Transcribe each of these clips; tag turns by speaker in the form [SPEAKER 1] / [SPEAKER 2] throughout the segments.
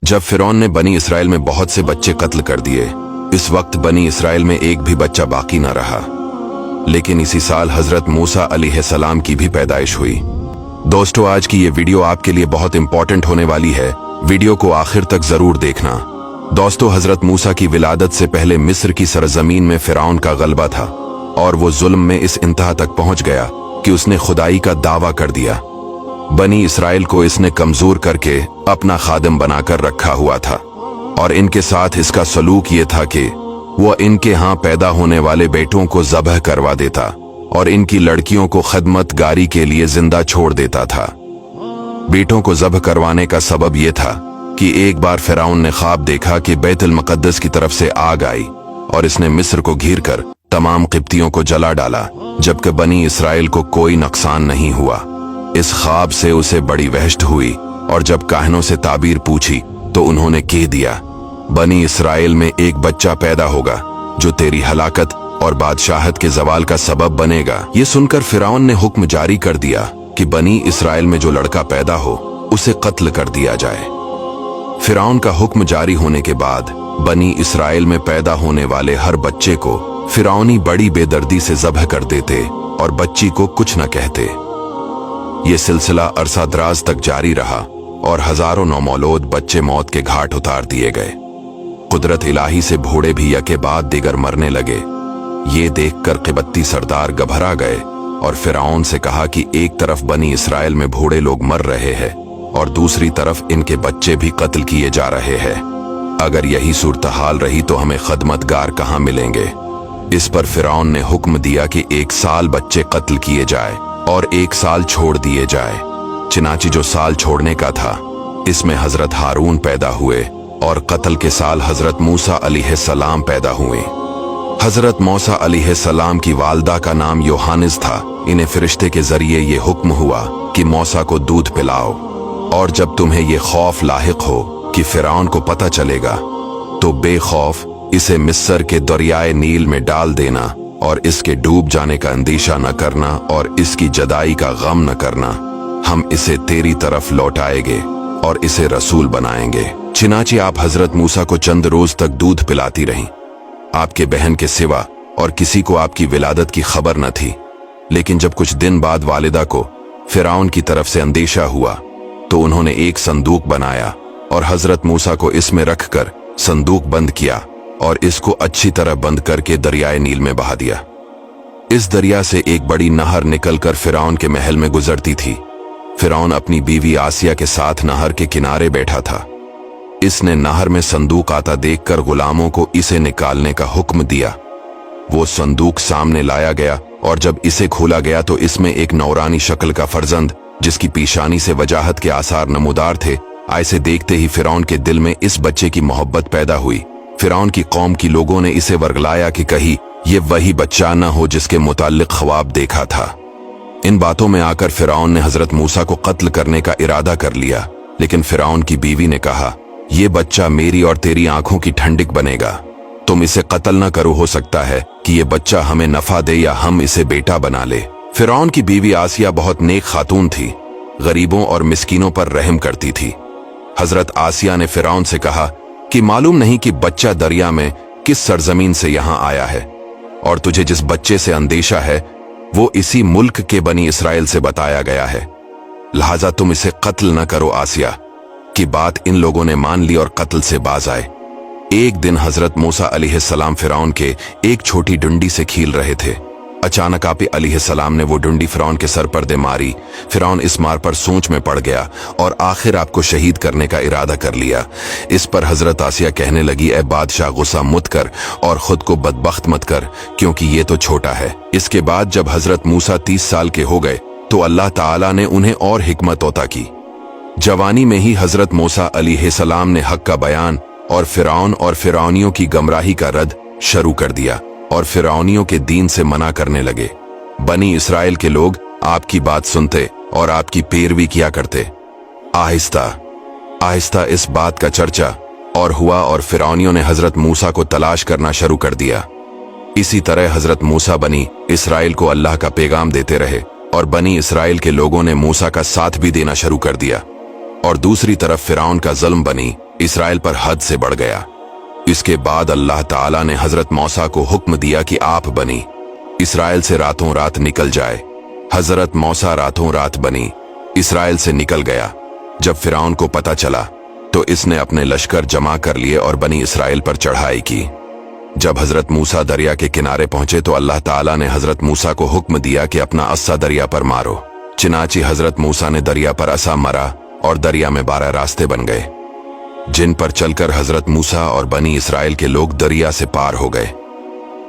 [SPEAKER 1] जब फिरौन ने बनी इसराइल में बहुत से बच्चे कत्ल कर दिए, इस वक्त बनी इसराइल में एक भी बच्चा बाकी न रहा। लेकिन इसी साल हजरत मूसा अलैहिस्सलाम की भी पैदाइश हुई। दोस्तों, आज की ये वीडियो आपके लिए बहुत इंपॉर्टेंट होने वाली है। वीडियो को आखिर तक जरूर देखना। दोस्तों, हजरत मूसा की विलादत से पहले मिस्र की सरजमीन में फिरौन का गलबा था और वो जुल्म में इस इंतहा तक पहुंच गया कि उसने खुदाई का दावा कर दिया। बनी इसराइल को इसने कमजोर करके अपना खादिम बनाकर रखा हुआ था और इनके साथ इसका सलूक ये था कि वह इनके यहाँ पैदा होने वाले बेटों को ज़बह करवा देता और इनकी लड़कियों को खदमतगारी के लिए जिंदा छोड़ देता था। बेटों को ज़बह करवाने का सबब यह था कि एक बार फिरौन ने ख्वाब देखा कि बैतुल मुक़द्दस की तरफ से आग आई और इसने मिस्र को घिर कर तमाम क़िब्तियों को जला डाला, जबकि बनी इसराइल को कोई नुकसान नहीं हुआ। इस ख्वाब से उसे बड़ी वहशत हुई और जब काहनों से ताबीर पूछी तो उन्होंने कह दिया, बनी इसराइल में एक बच्चा पैदा होगा जो तेरी हलाकत और बादशाहत के जवाल का सबब बनेगा। ये सुनकर फिरौन ने हुक्म जारी कर दिया कि बनी इसराइल में जो लड़का पैदा हो उसे कत्ल कर दिया जाए। फिरौन का हुक्म जारी होने के बाद बनी इसराइल में पैदा होने वाले हर बच्चे को फिरौनी बड़ी बेदर्दी से ज़बह कर देते और बच्ची को कुछ न कहते। ये सिलसिला अरसा दराज तक जारी रहा और हजारों नौमौलूद बच्चे मौत के घाट उतार दिए गए। कुदरत इलाही से भोड़े भी यके बाद दिगर मरने लगे। ये देखकर क़िब्ती सरदार घबरा गए और फिरौन से कहा कि एक तरफ बनी इसराइल में भोड़े लोग मर रहे हैं और दूसरी तरफ इनके बच्चे भी कत्ल किए जा रहे हैं। अगर यही सूरत हाल रही तो हमें खदमतगार कहाँ मिलेंगे। इस पर फिरौन ने हुक्म दिया कि 1 साल बच्चे कत्ल किए जाए और 1 साल छोड़ दिए जाए। चिनाची जो साल छोड़ने का था, इसमें हजरत हारून पैदा हुए और कत्ल के साल हजरत मूसा अलैहिस्सलाम पैदा हुए। हजरत मूसा अलैहिस्सलाम की वालदा का नाम योहानिस था। इन्हें फरिश्ते के जरिए ये हुक्म हुआ कि मूसा को दूध पिलाओ और जब तुम्हें ये खौफ लाहिक हो कि फिरौन को पता चलेगा तो बेखौफ इसे मिस्र के दरियाए नील में डाल देना और इसके डूब जाने का अंदेशा न करना और इसकी जदाई का गम न करना। हम इसे तेरी तरफ लौटाएंगे और इसे रसूल बनाएंगे। चिनाची आप हजरत मूसा को चंद रोज तक दूध पिलाती रहीं। आपके बहन के सिवा और किसी को आपकी विलादत की खबर न थी। लेकिन जब कुछ दिन बाद वालिदा को फिरौन की तरफ से अंदेशा हुआ तो उन्होंने एक संदूक बनाया और हजरत मूसा को इसमें रखकर संदूक बंद किया और इसको अच्छी तरह बंद करके दरियाए नील में बहा दिया। इस दरिया से एक बड़ी नहर निकलकर फिरौन के महल में गुजरती थी। फिरौन अपनी बीवी आसिया के साथ नहर के किनारे बैठा था। इसने नहर में संदूक आता देखकर गुलामों को इसे निकालने का हुक्म दिया। वो संदूक सामने लाया गया और जब इसे खोला गया तो इसमें एक नौरानी शक्ल का फर्जंद, जिसकी पेशानी से वजाहत के आसार नमूदार थे, ऐसे देखते ही फिरौन के दिल में इस बच्चे की मोहब्बत पैदा हुई। फिरौन की कौम की लोगों ने इसे वर्गलाया कि कहीं ये वही बच्चा न हो जिसके मुताल्लिक ख्वाब देखा था। इन बातों में आकर फिरौन ने हजरत मूसा को कत्ल करने का इरादा कर लिया, लेकिन फिरौन की बीवी ने कहा, ये बच्चा मेरी और तेरी आंखों की ठंडक बनेगा। तुम इसे कत्ल न करो, हो सकता है कि ये बच्चा हमें नफा दे या हम इसे बेटा बना ले। फिरौन की बीवी आसिया बहुत नेक खातून थी, गरीबों और मिस्कीनों पर रहम करती थी। हजरत आसिया ने फिरौन से कहा कि मालूम नहीं कि बच्चा दरिया में किस सरजमीन से यहाँ आया है और तुझे जिस बच्चे से अंदेशा है वो इसी मुल्क के बनी इसराइल से बताया गया है, लिहाजा तुम इसे कत्ल न करो। आसिया की बात इन लोगों ने मान ली और कत्ल से बाज आए। एक दिन हजरत मूसा अलैहिस्सलाम फिरौन के एक छोटी डंडी से खील रहे थे। अचानक आप अलैहिस्सलाम ने वो डंडी फिरौन के सर पर दे मारी। फिरौन इस मार पर सोच में पड़ गया और आखिर आपको शहीद करने का इरादा कर लिया। इस पर हजरत आसिया कहने लगी, ए बादशाह, गुस्सा मत कर और खुद को बदबख्त मत कर, क्योंकि ये तो छोटा है। इसके बाद जब हजरत मूसा 30 साल के हो गए तो अल्लाह ताला ने उन्हें और हिकमत अता की। जवानी में ही हजरत मूसा अलैहिस्सलाम ने हक का बयान और फिरौन और फिरौनियों की गमराही का रद्द शुरू कर दिया और फिरौनियों के दीन से मना करने लगे। बनी इसराइल के लोग आपकी बात सुनते और आपकी पैरवी किया करते। आहिस्ता आहिस्ता इस बात का चर्चा और हुआ और फिरौनियों ने हजरत मूसा को तलाश करना शुरू कर दिया। इसी तरह हजरत मूसा बनी इसराइल को अल्लाह का पैगाम देते रहे और बनी इसराइल के लोगों ने मूसा का साथ भी देना शुरू कर दिया। और दूसरी तरफ फिरौन का जुल्म बनी इसराइल पर हद से बढ़ गया। इसके बाद अल्लाह ताला ने हजरत मूसा को हुक्म दिया कि आप बनी इसराइल से रातों रात निकल जाए। हजरत मूसा रातों रात बनी इसराइल से निकल गया। जब फिरौन को पता चला तो इसने अपने लश्कर जमा कर लिए और बनी इसराइल पर चढ़ाई की। जब हजरत मूसा दरिया के किनारे पहुंचे तो अल्लाह ताला ने हजरत मूसा को हुक्म दिया कि अपना अस्सा दरिया पर मारो। चिनाची हजरत मूसा ने दरिया पर असा मरा और दरिया में 12 रास्ते बन गए, जिन पर चलकर हजरत मूसा और बनी इसराइल के लोग दरिया से पार हो गए।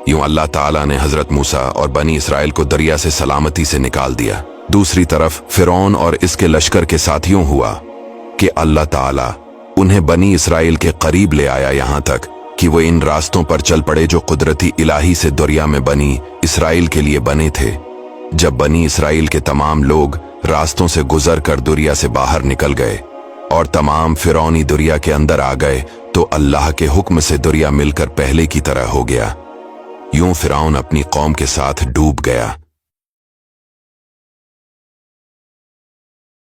[SPEAKER 1] यूं अल्लाह ताला ने हजरत मूसा और बनी इसराइल को दरिया से सलामती से निकाल दिया। दूसरी तरफ फिरौन और इसके लश्कर के साथ यूं हुआ कि अल्लाह ताला उन्हें बनी इसराइल के करीब ले आया, यहां तक कि वो इन रास्तों पर चल पड़े जो कुदरती इलाही से दरिया में बनी इसराइल के लिए बने थे। जब बनी इसराइल के तमाम लोग रास्तों से गुजर कर दरिया से बाहर निकल गए और तमाम फिरौनी दरिया के अंदर आ गए तो अल्लाह के हुक्म से दरिया मिलकर पहले की तरह हो गया। यूं फिरौन अपनी कौम के साथ डूब गया।